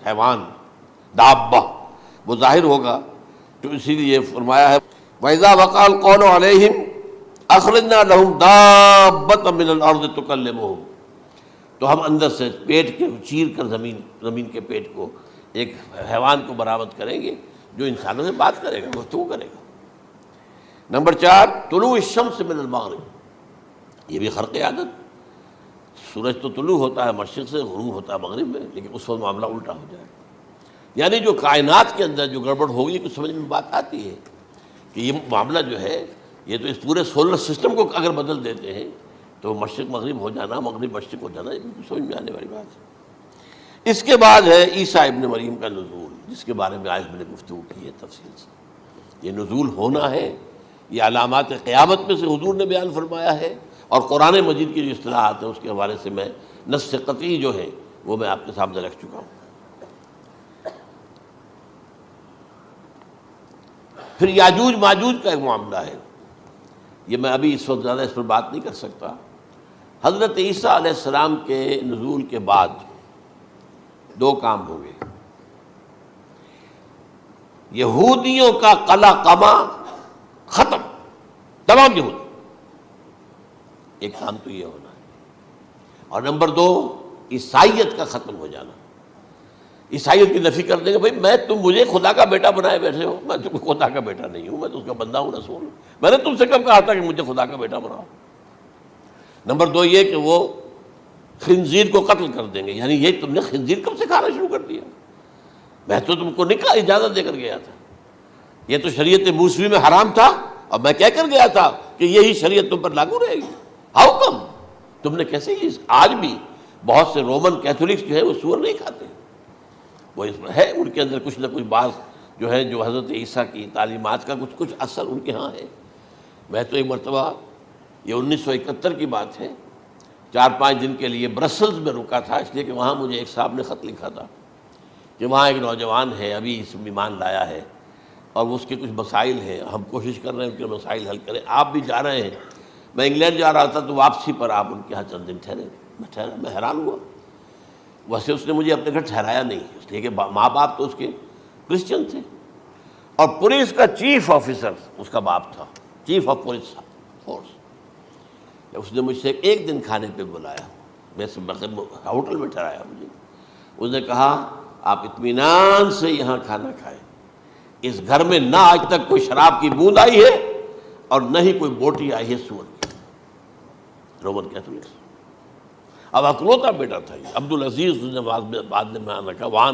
حیوان دابہ وہ ظاہر ہوگا، تو اسی لیے فرمایا ہے وَإِذَا وَقَعَ الْقَوْلُ عَلَيْهِمْ أَخْرَجْنَا لَهُمْ دَابَّةً مِّنَ الْأَرْضِ تُكَلِّمُهُمْ، تو ہم اندر سے پیٹ کے چیر کر زمین کے پیٹ کو ایک حیوان کو برآمد کریں گے جو انسانوں سے بات کرے گا، گفتگو کرے گا۔ نمبر 4 طلوع الشمس من المغرب، یہ بھی خرق عادت، سورج تو طلوع ہوتا ہے مشرق سے، غروب ہوتا ہے مغرب میں، لیکن اس وقت معاملہ الٹا ہو جائے، یعنی جو کائنات کے اندر جو گڑبڑ ہوگی کچھ سمجھ میں بات آتی ہے کہ یہ معاملہ جو ہے یہ تو اس پورے سولر سسٹم کو اگر بدل دیتے ہیں تو مشرق مغرب ہو جانا، مغرب مشرق ہو جانا، یہ سمجھ میں آنے والی بات ہے۔ اس کے بعد ہے عیسیٰ ابن مریم کا نزول، جس کے بارے میں آج میں نے گفتگو کی ہے تفصیل سے۔ یہ نزول ہونا ہے، یہ علامات قیامت میں سے حضور نے بیان فرمایا ہے، اور قرآن مجید کی جو اصطلاحات ہیں اس کے حوالے سے میں نص قطعی جو ہے وہ میں آپ کے سامنے رکھ چکا ہوں۔ پھر یاجوج ماجوج کا ایک معاملہ ہے، یہ میں ابھی اس وقت زیادہ اس پر بات نہیں کر سکتا۔ حضرت عیسیٰ علیہ السلام کے نزول کے بعد 2 کام ہوں گے، یہودیوں کا قلع قمع ختم، تمام یہود، ایک کام تو یہ ہونا ہے، اور نمبر 2 عیسائیت کا ختم ہو جانا۔ عیسائیت کی نفی کر دیں گے، بھائی تم مجھے خدا کا بیٹا بنائے بیٹھے ہو، میں تم خدا کا بیٹا نہیں ہوں، میں تو اس کا بندہ ہوں، رسول ہوں، میں نے تم سے کب کہا تھا کہ مجھے خدا کا بیٹا بناؤ۔ نمبر 2 یہ کہ وہ خنزیر کو قتل کر دیں گے، یعنی یہ تم نے خنزیر کب سے کھانا شروع کر دیا؟ میں تو تم کو نکاح اجازت دے کر گیا تھا، یہ تو شریعت موسوی میں حرام تھا، اور میں کہہ کر گیا تھا کہ یہی شریعت تم پر لاگو رہے گی، ہاؤ کم؟ تم نے کیسے آج بھی بہت سے رومن کیتھولکس جو ہے وہ سور نہیں کھاتے، وہ اس میں ہے ان کے اندر کچھ نہ کچھ بات جو ہے جو حضرت عیسیٰ کی تعلیمات کا کچھ اثر ان کے ہاں ہے۔ میں تو ایک مرتبہ، یہ 1971 کی بات ہے، 4-5 دن کے لیے برسلز میں رکا تھا، اس لیے کہ وہاں مجھے ایک صاحب نے خط لکھا تھا کہ وہاں ایک نوجوان ہے ابھی اس ایمان لایا ہے اور اس کے کچھ مسائل ہیں، ہم کوشش کر رہے ہیں ان کے مسائل حل کریں، آپ بھی جا رہے ہیں۔ میں انگلینڈ جا رہا تھا تو واپسی پر آپ ان کے ہاں چند دن ٹھہرے، میں حیران ہوا، ویسے اس نے مجھے اپنے گھر ٹھہرایا نہیں، اس لیے کہ ماں باپ تو اس کے کرسچن تھے، اور پولیس کا چیف آفیسر اس کا باپ تھا، چیف آف پولیس فورس۔ اس نے مجھ سے 1 دن کھانے پہ بلایا، میں ہوٹل میں ٹھہرایا مجھے، اس نے کہا آپ اطمینان سے یہاں کھانا کھائیں، اس گھر میں نہ آج تک کوئی شراب کی بوند آئی ہے اور نہ ہی کوئی بوٹی آئی ہے سور کی۔ رومن کیتھولکس، اب اکلوتا بیٹا تھا یہ عبدالعزیز، نے بعد میں رکھا وہاں